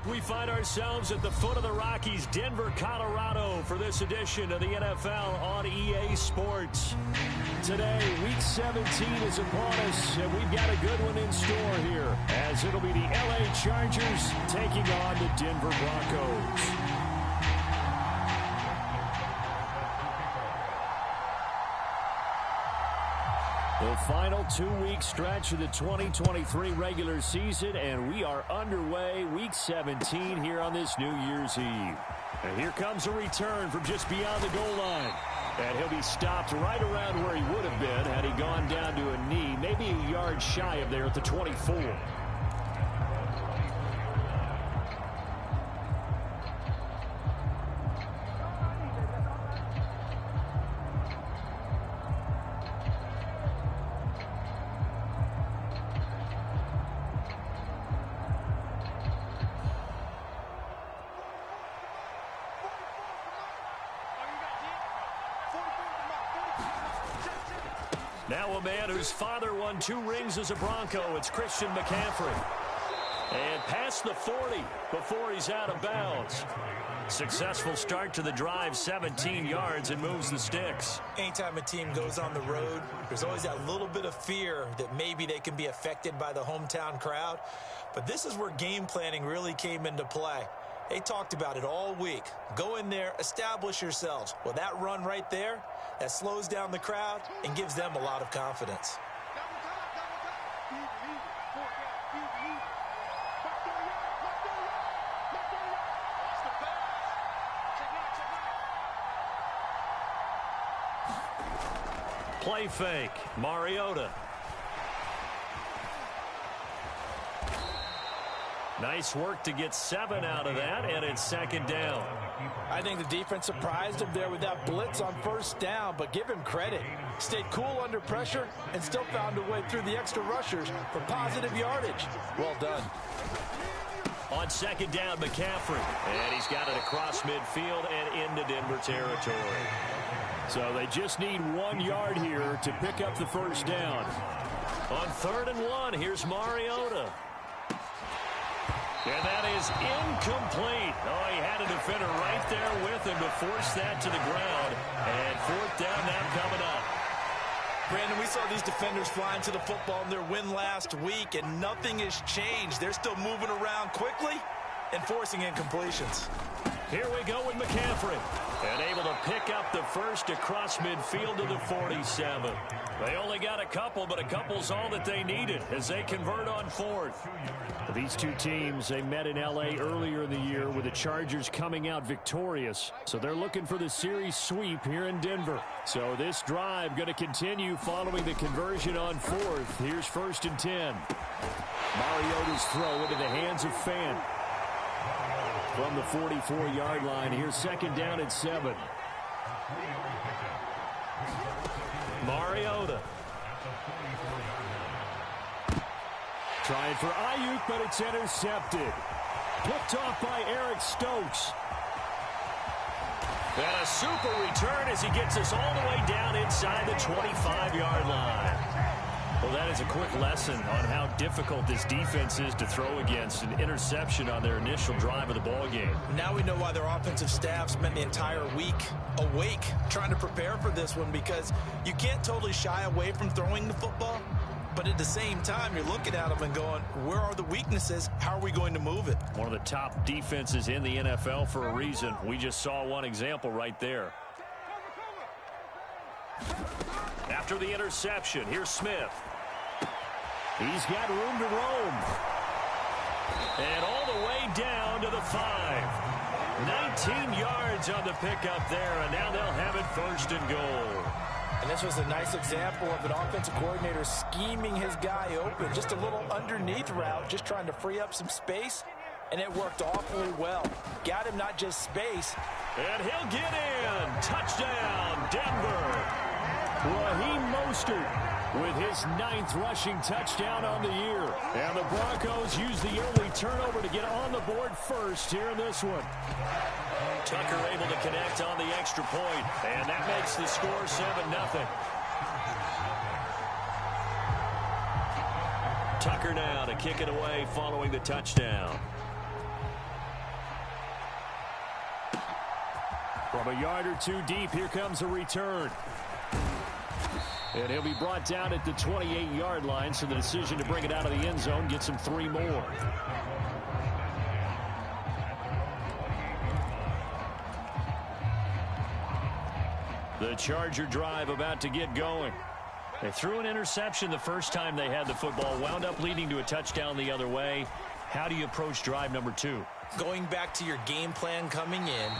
We find ourselves at the foot of the Rockies, Denver, Colorado, for this edition of the NFL on EA Sports. Today, Week 17 is upon us, and we've got a good one in store here, as it'll be the LA Chargers taking on the Denver Broncos. The final 2-week stretch of the 2023 regular season, and we are underway Week 17 here on this New Year's Eve. And here comes a return from just beyond the goal line. And he'll be stopped right around where he would have been had he gone down to a knee, maybe a yard shy of there at the 24. Now a man whose father won 2 rings as a Bronco, it's Christian McCaffrey. And past the 40 before he's out of bounds. Successful start to the drive, 17 yards, and moves the sticks. Anytime a team goes on the road, there's always that little bit of fear that maybe they can be affected by the hometown crowd. But this is where game planning really came into play. They talked about it all week. Go in there, establish yourselves. Well, that run right there, that slows down the crowd and gives them a lot of confidence. Play fake, Mariota. Nice work to get 7 out of that, and it's second down. I think the defense surprised him there with that blitz on first down, but give him credit. Stayed cool under pressure and still found a way through the extra rushers for positive yardage. Well done. On second down, McCaffrey. And he's got it across midfield and into Denver territory. So they just need 1 yard here to pick up the first down. On 3rd and 1, here's Mariota. And that is incomplete. Oh, he had a defender right there with him to force that to the ground. And 4th down now coming up. Brandon, we saw these defenders flying to the football in their win last week, and nothing has changed. They're still moving around quickly and forcing incompletions. Here we go with McCaffrey. And able to pick up the first across midfield to the 47. They only got a couple, but a couple's all that they needed as they convert on 4th. These two teams, they met in L.A. earlier in the year with the Chargers coming out victorious. So they're looking for the series sweep here in Denver. So this drive going to continue following the conversion on 4th. Here's 1st and 10. Mariota's throw into the hands of Fan. From the 44-yard line, here's 2nd down and 7. Mariota. Trying for Ayuk, but it's intercepted. Picked off by Eric Stokes. And a super return as he gets us all the way down inside the 25-yard line. Well, that is a quick lesson on how difficult this defense is to throw against. An interception on their initial drive of the ballgame. Now we know why their offensive staff spent the entire week awake trying to prepare for this one, because you can't totally shy away from throwing the football. But at the same time, you're looking at them and going, where are the weaknesses? How are we going to move it? One of the top defenses in the NFL for a reason. We just saw one example right there. After the interception, here's Smith. He's got room to roam. And all the way down to the 5. 19 yards on the pickup there, and now they'll have it 1st and goal. And this was a nice example of an offensive coordinator scheming his guy open. Just a little underneath route, just trying to free up some space, and it worked awfully well. Got him not just space. And he'll get in. Touchdown, Denver. Raheem Mostert with his 9th rushing touchdown on the year. And the Broncos use the early turnover to get on the board first here in this one. Tucker able to connect on the extra point, and that makes the score 7-0. Tucker now to kick it away following the touchdown. From a yard or two deep, here comes a return. And he'll be brought down at the 28-yard line, so the decision to bring it out of the end zone gets him 3 more. The Charger drive about to get going. They threw an interception the first time they had the football, wound up leading to a touchdown the other way. How do you approach drive number 2? Going back to your game plan coming in,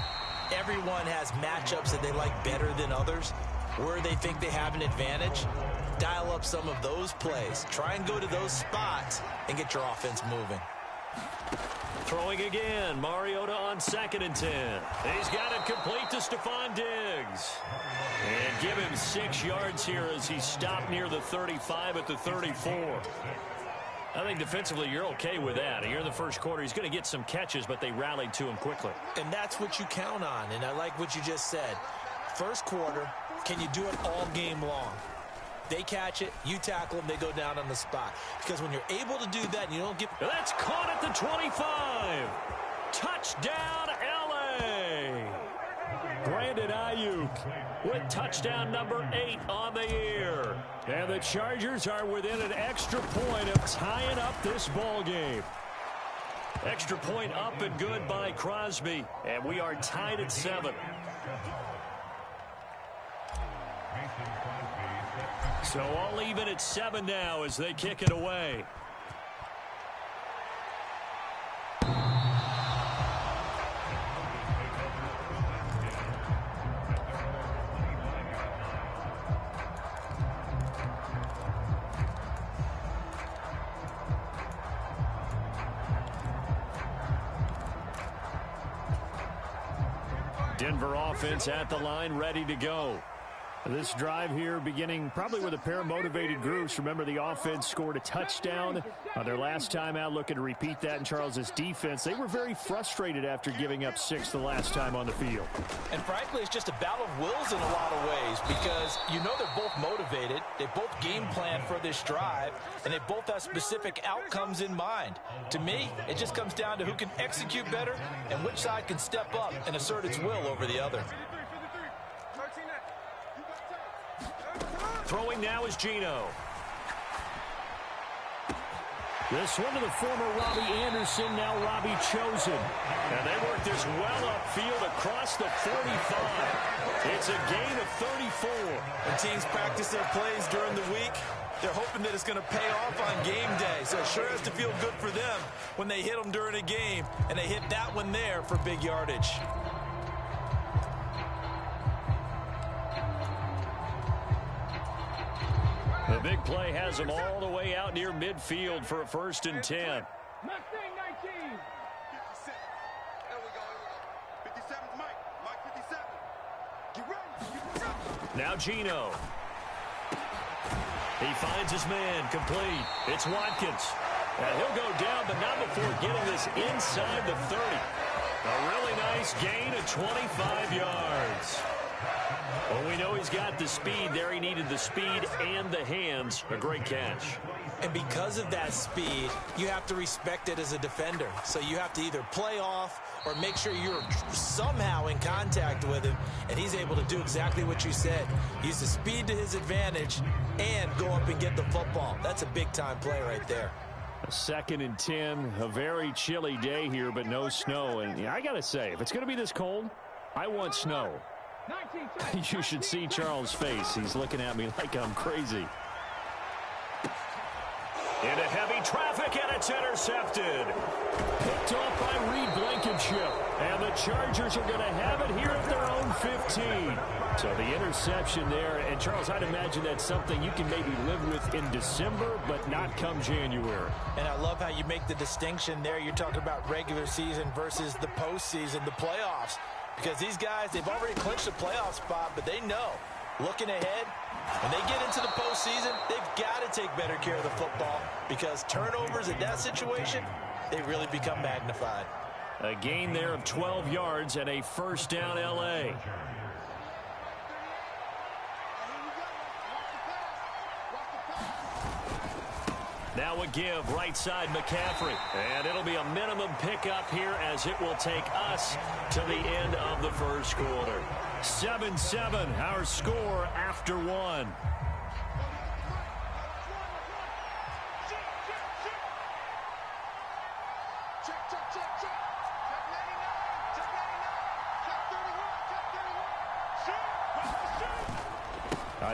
everyone has matchups that they like better than others. Where they think they have an advantage, dial up some of those plays. Try and go to those spots and get your offense moving. Throwing again, Mariota on 2nd and 10. He's got it complete to Stephon Diggs. And give him 6 yards here as he stopped near the 35 at the 34. I think defensively you're okay with that. Here in the first quarter, he's going to get some catches, but they rallied to him quickly. And that's what you count on, and I like what you just said. First quarter, can you do it all game long? They catch it, you tackle them, they go down on the spot. Because when you're able to do that, and you don't get... That's caught at the 25. Touchdown, L.A. Brandon Ayuk with touchdown number 8 on the year. And the Chargers are within an extra point of tying up this ball game. Extra point up and good by Crosby. And we are tied at 7. So all even at 7 now as they kick it away. Denver offense at the line, ready to go. This drive here beginning probably with a pair of motivated groups. Remember, the offense scored a touchdown their last time out. Looking to repeat that in Charles's defense. They were very frustrated after giving up 6 the last time on the field. And frankly, it's just a battle of wills in a lot of ways because you know they're both motivated. They both game plan for this drive, and they both have specific outcomes in mind. To me, it just comes down to who can execute better and which side can step up and assert its will over the other. Throwing now is Geno. This one to the former Robbie Anderson, now Robbie Chosen. And they work this well upfield across the 45. It's a gain of 34. When teams practice their plays during the week, they're hoping that it's going to pay off on game day. So it sure has to feel good for them when they hit them during a game, and they hit that one there for big yardage. The big play has them all the way out near midfield for a 1st and 10. Now Geno. He finds his man, complete. It's Watkins. And he'll go down, but not before getting this inside the 30. A really nice gain of 25 yards. Well, we know he's got the speed there. He needed the speed and the hands. A great catch. And because of that speed, you have to respect it as a defender. So you have to either play off or make sure you're somehow in contact with him. And he's able to do exactly what you said. Use the speed to his advantage and go up and get the football. That's a big-time play right there. A 2nd and 10. A very chilly day here, but no snow. And yeah, I got to say, if it's going to be this cold, I want snow. You should see Charles' face. He's looking at me like I'm crazy. Into heavy traffic, and it's intercepted. Picked off by Reed Blankenship. And the Chargers are going to have it here at their own 15. So the interception there. And, Charles, I'd imagine that's something you can maybe live with in December, but not come January. And I love how you make the distinction there. You're talking about regular season versus the postseason, the playoffs. Because these guys, they've already clinched a playoff spot, but they know, looking ahead, when they get into the postseason, they've got to take better care of the football because turnovers in that situation, they really become magnified. A gain there of 12 yards and a 1st down L.A. Now a give right side McCaffrey. And it'll be a minimum pickup here as it will take us to the end of the first quarter. 7-7, our score after one.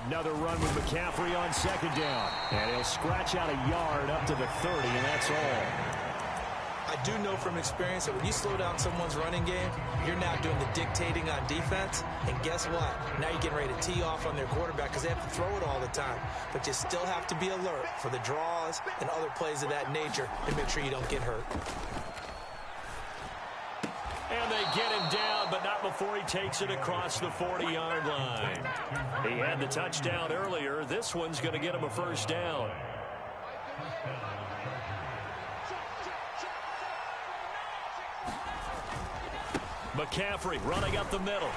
Another run with McCaffrey on second down. And he'll scratch out a yard up to the 30, and that's all. I do know from experience that when you slow down someone's running game, you're now doing the dictating on defense. And guess what? Now you're getting ready to tee off on their quarterback because they have to throw it all the time. But you still have to be alert for the draws and other plays of that nature to make sure you don't get hurt. And they get him down, but not before he takes it across the 40-yard line. He had the touchdown earlier. This one's going to get him a first down. McCaffrey running up the middle.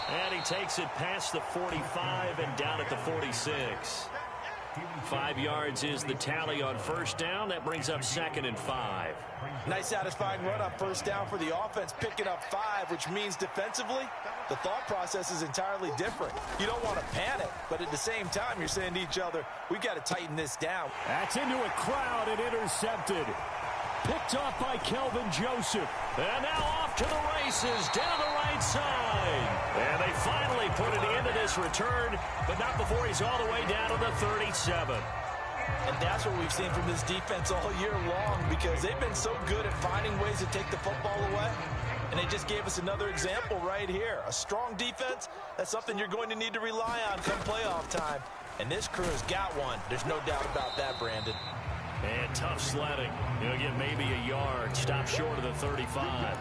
And he takes it past the 45 and down at the 46. 5 yards is the tally on first down. That brings up 2nd and 5. Nice satisfying run on first down for the offense, picking up 5, which means defensively, the thought process is entirely different. You don't want to panic, but at the same time, you're saying to each other, we've got to tighten this down. That's into a crowd and intercepted. Picked off by Kelvin Joseph. And now off to the races down the right side. And they finally put it into this return, but not before he's all the way down to the 37. And that's what we've seen from this defense all year long because they've been so good at finding ways to take the football away. And they just gave us another example right here. A strong defense, that's something you're going to need to rely on come playoff time. And this crew's got one. There's no doubt about that, Brandon. And tough sledding. He'll get maybe a yard. Stop short of the 35.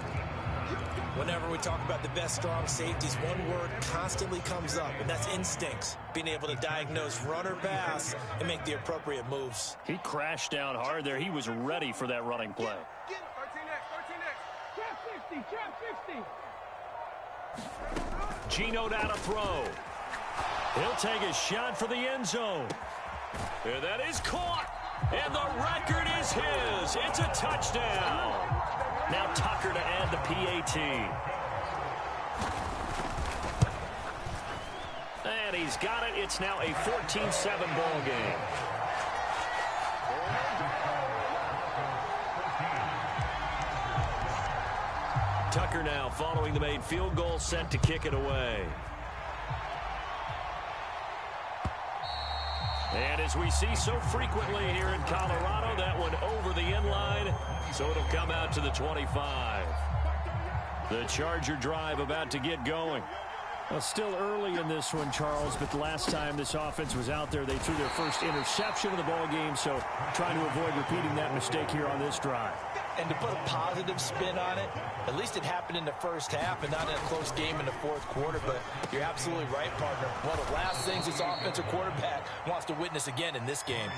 Whenever we talk about the best strong safeties, one word constantly comes up, and that's instincts. Being able to diagnose run or pass and make the appropriate moves. He crashed down hard there. He was ready for that running play. 13X. Trap 60. Gino down to throw. He'll take a shot for the end zone. And that is caught. And the record is his. It's a touchdown. Now Tucker to add the PAT. And he's got it. It's now a 14-7 ball game. Tucker now following the made field goal, set to kick it away. And as we see so frequently here in Colorado, that one over the end line, so it'll come out to the 25. The Charger drive about to get going. Well, still early in this one, Charles, but the last time this offense was out there, they threw their first interception of the ball game, so trying to avoid repeating that mistake here on this drive. And to put a positive spin on it, at least it happened in the first half and not in a close game in the fourth quarter. But you're absolutely right, partner. One of the last things this offensive quarterback wants to witness again in this game.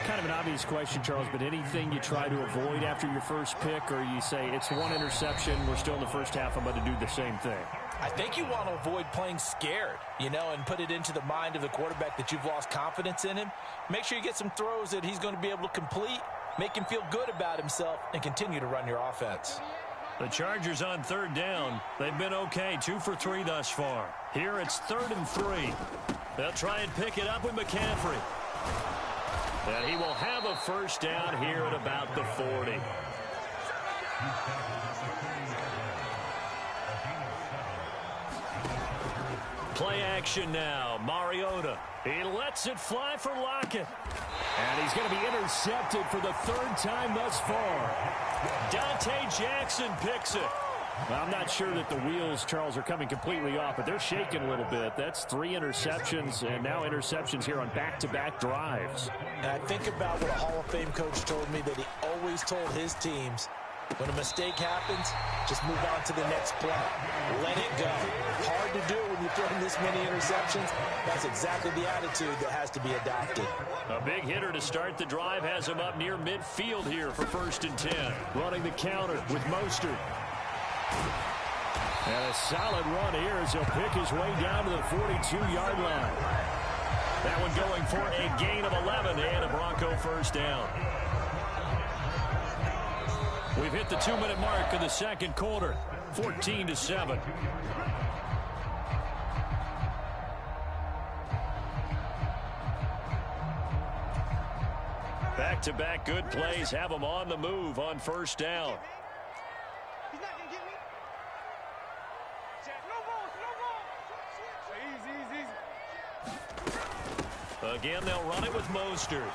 Kind of an obvious question, Charles, but anything you try to avoid after your first pick, or you say it's one interception, we're still in the first half, I'm going to do the same thing? I think you want to avoid playing scared, and put it into the mind of the quarterback that you've lost confidence in him. Make sure you get some throws that he's going to be able to complete, make him feel good about himself, and continue to run your offense. The Chargers on third down. They've been okay, 2 for 3 thus far. Here it's 3rd and 3. They'll try and pick it up with McCaffrey. And he will have a first down here at about the 40. Play action now. Mariota. He lets it fly for Lockett. And he's going to be intercepted for the 3rd time thus far. Dante Jackson picks it. Well, I'm not sure that the wheels, Charles, are coming completely off, but they're shaking a little bit. That's 3 interceptions, and now interceptions here on back-to-back drives. And I think about what a Hall of Fame coach told me that he always told his teams, when a mistake happens, just move on to the next play. Let it go. Hard to do when you're throwing this many interceptions. That's exactly the attitude that has to be adopted. A big hitter to start the drive has him up near midfield here for 1st and 10. Running the counter with Mostert. And a solid run here as he'll pick his way down to the 42-yard line. That one going for a gain of 11 and a Bronco first down. We've hit the 2-minute mark of the second quarter, 14-7. Back-to-back good plays have them on the move on first down. He's not going to get me. No ball. Again, they'll run it with Mostert.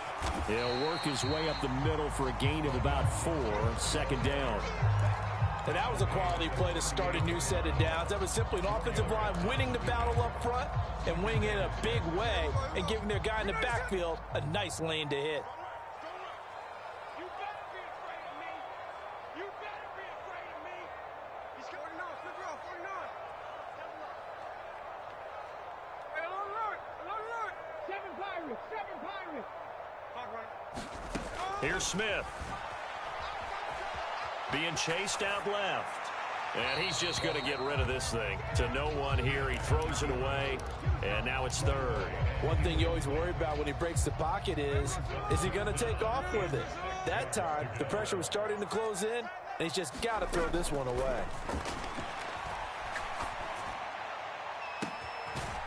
He'll work his way up the middle for a gain of about 4, second down. And that was a quality play to start a new set of downs. That was simply an offensive line winning the battle up front and winning it in a big way and giving their guy in the backfield a nice lane to hit. You better be afraid of me. You better be afraid of me. He's 49, figure out 49. Hey, alert. 7 Pirates. Here's Smith. Being chased out left. And he's just going to get rid of this thing. To no one here. He throws it away. And now it's third. One thing you always worry about when he breaks the pocket is he going to take off with it? That time, the pressure was starting to close in, and he's just got to throw this one away.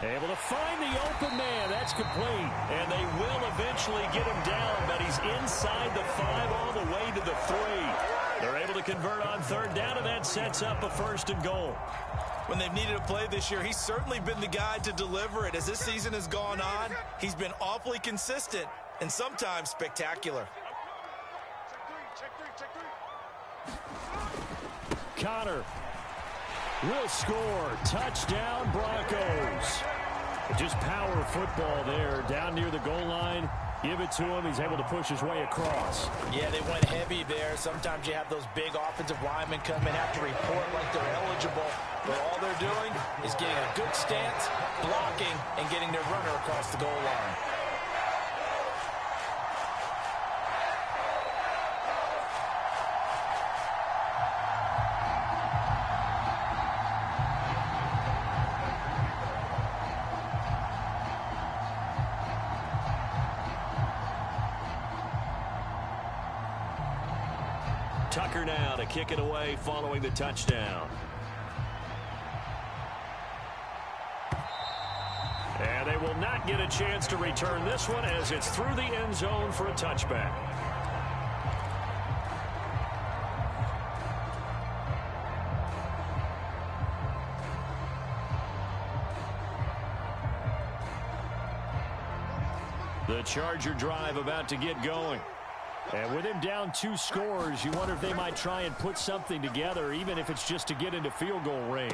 Able to find the open man. That's complete. And they will eventually get him down, but he's inside the 5 all the way to the 3. They're able to convert on third down, and that sets up a first and goal. When they've needed a play this year, he's certainly been the guy to deliver it. As this season has gone on, he's been awfully consistent and sometimes spectacular. Check three. Connor will score. Touchdown, Broncos. Just power football there. Down near the goal line. Give it to him. He's able to push his way across. Yeah, they went heavy there. Sometimes you have those big offensive linemen come in, have to report like they're eligible. But all they're doing is getting a good stance, blocking, and getting their runner across the goal line. Tucker now to kick it away following the touchdown. And they will not get a chance to return this one as it's through the end zone for a touchback. The Charger drive about to get going. And with him down 2 scores, you wonder if they might try and put something together, even if it's just to get into field goal range.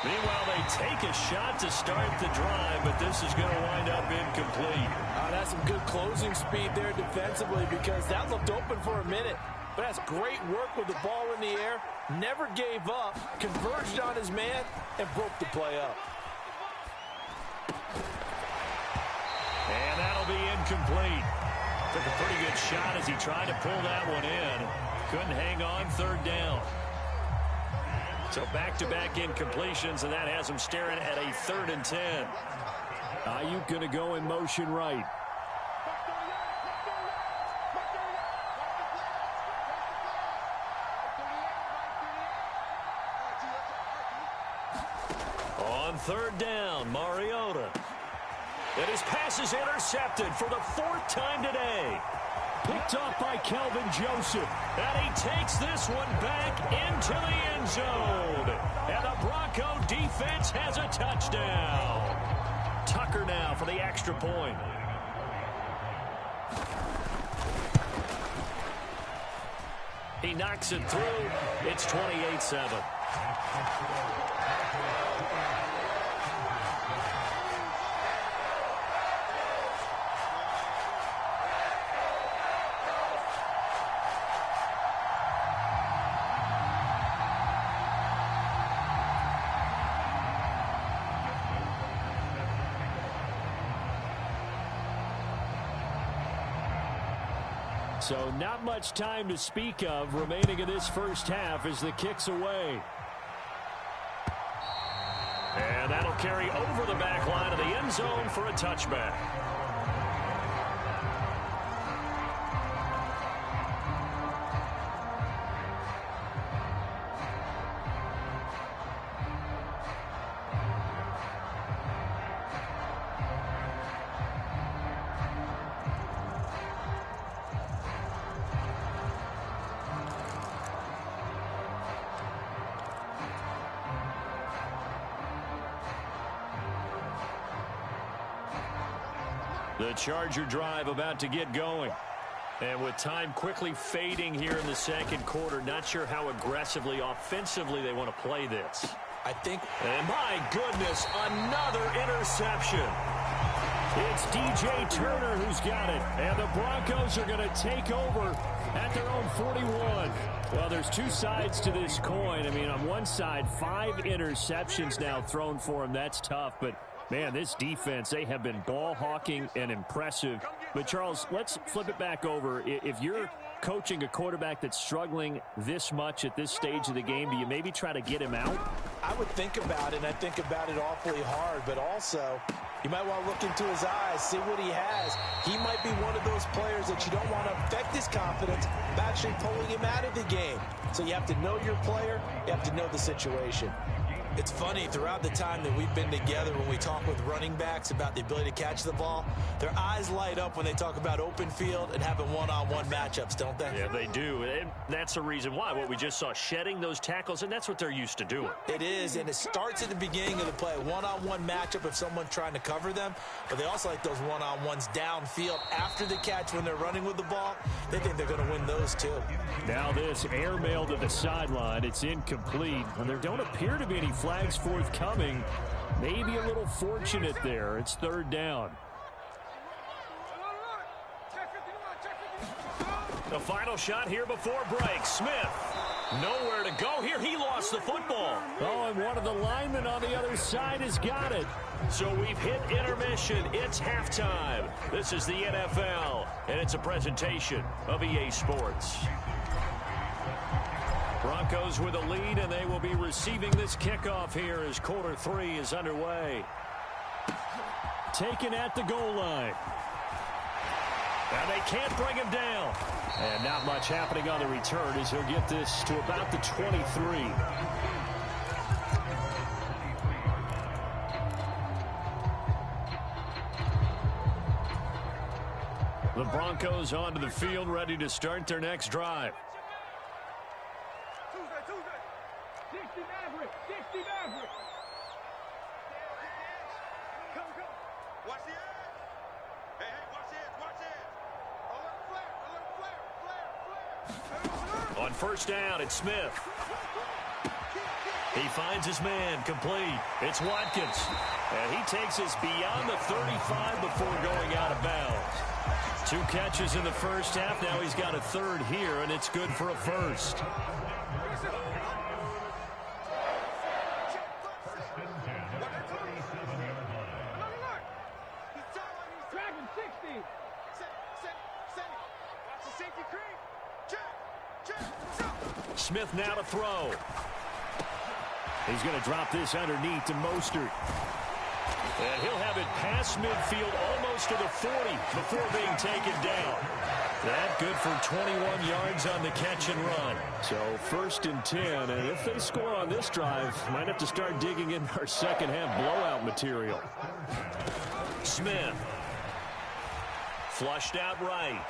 Meanwhile, they take a shot to start the drive, but this is going to wind up incomplete. That's some good closing speed there defensively because that looked open for a minute. But that's great work with the ball in the air. Never gave up, converged on his man, and broke the play up. And that'll be incomplete. Took a pretty good shot as he tried to pull that one in. Couldn't hang on third down. So back-to-back incompletions, and that has him staring at a 3rd and 10. Ayuk going to go in motion right. On third down, Mariota. And his pass is intercepted for the 4th time today. Picked off by Kelvin Joseph. And he takes this one back into the end zone. And the Bronco defense has a touchdown. Tucker now for the extra point. He knocks it through. It's 28-7. So not much time to speak of remaining in this first half as the kick's away. And that'll carry over the back line of the end zone for a touchback. The Charger drive about to get going. And with time quickly fading here in the second quarter, not sure how aggressively, offensively they want to play this. I think... And my goodness, another interception. It's DJ Turner who's got it. And the Broncos are going to take over at their own 41. Well, there's two sides to this coin. I mean, on one side, 5 interceptions now thrown for him. That's tough, but... man, this defense, they have been ball hawking and impressive. But, Charles, let's flip it back over. If you're coaching a quarterback that's struggling this much at this stage of the game, do you maybe try to get him out? I would think about it, and I think about it awfully hard. But also, you might want to look into his eyes, see what he has. He might be one of those players that you don't want to affect his confidence by actually pulling him out of the game. So you have to know your player. You have to know the situation. It's funny, throughout the time that we've been together, when we talk with running backs about the ability to catch the ball, their eyes light up when they talk about open field and having one-on-one matchups, don't they? Yeah, they do. And that's the reason why. What we just saw, shedding those tackles, and that's what they're used to doing. It is, and it starts at the beginning of the play. One-on-one matchup if someone's trying to cover them, but they also like those one-on-ones downfield after the catch when they're running with the ball. They think they're going to win those too. Now this airmail to the sideline. It's incomplete, and there don't appear to be any flags forthcoming. Maybe a little fortunate there. It's third down. The final shot here before break. Smith, nowhere to go here. He lost the football. Oh, and one of the linemen on the other side has got it. So we've hit intermission. It's halftime. This is the NFL, and it's a presentation of EA Sports. Broncos with a lead, and they will be receiving this kickoff here as quarter 3 is underway. Taken at the goal line. And they can't bring him down. And not much happening on the return as he'll get this to about the 23. The Broncos onto the field, ready to start their next drive. On first down, it's Smith. He finds his man, complete. It's Watkins. And he takes us beyond the 35 before going out of bounds. 2 catches in the first half. Now he's got a third here, and it's good for a first. Smith now to throw. He's going to drop this underneath to Mostert. And he'll have it past midfield almost to the 40 before being taken down. That good for 21 yards on the catch and run. So first and 10, and if they score on this drive, might have to start digging in our second half blowout material. Smith. Flushed out right.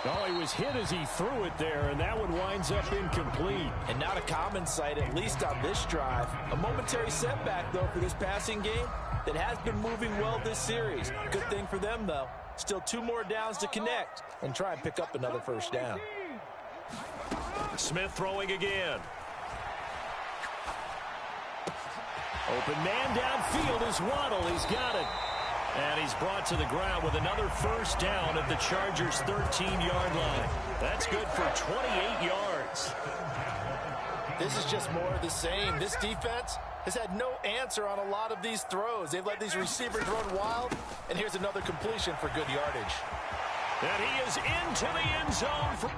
Oh, he was hit as he threw it there, and that one winds up incomplete. And not a common sight, at least on this drive. A momentary setback, though, for this passing game that has been moving well this series. Good thing for them, though. Still 2 more downs to connect and try and pick up another first down. Smith throwing again. Open man downfield is Waddle. He's got it. And he's brought to the ground with another first down at the Chargers' 13-yard line. That's good for 28 yards. This is just more of the same. This defense has had no answer on a lot of these throws. They've let these receivers run wild, and here's another completion for good yardage. And he is into the end zone.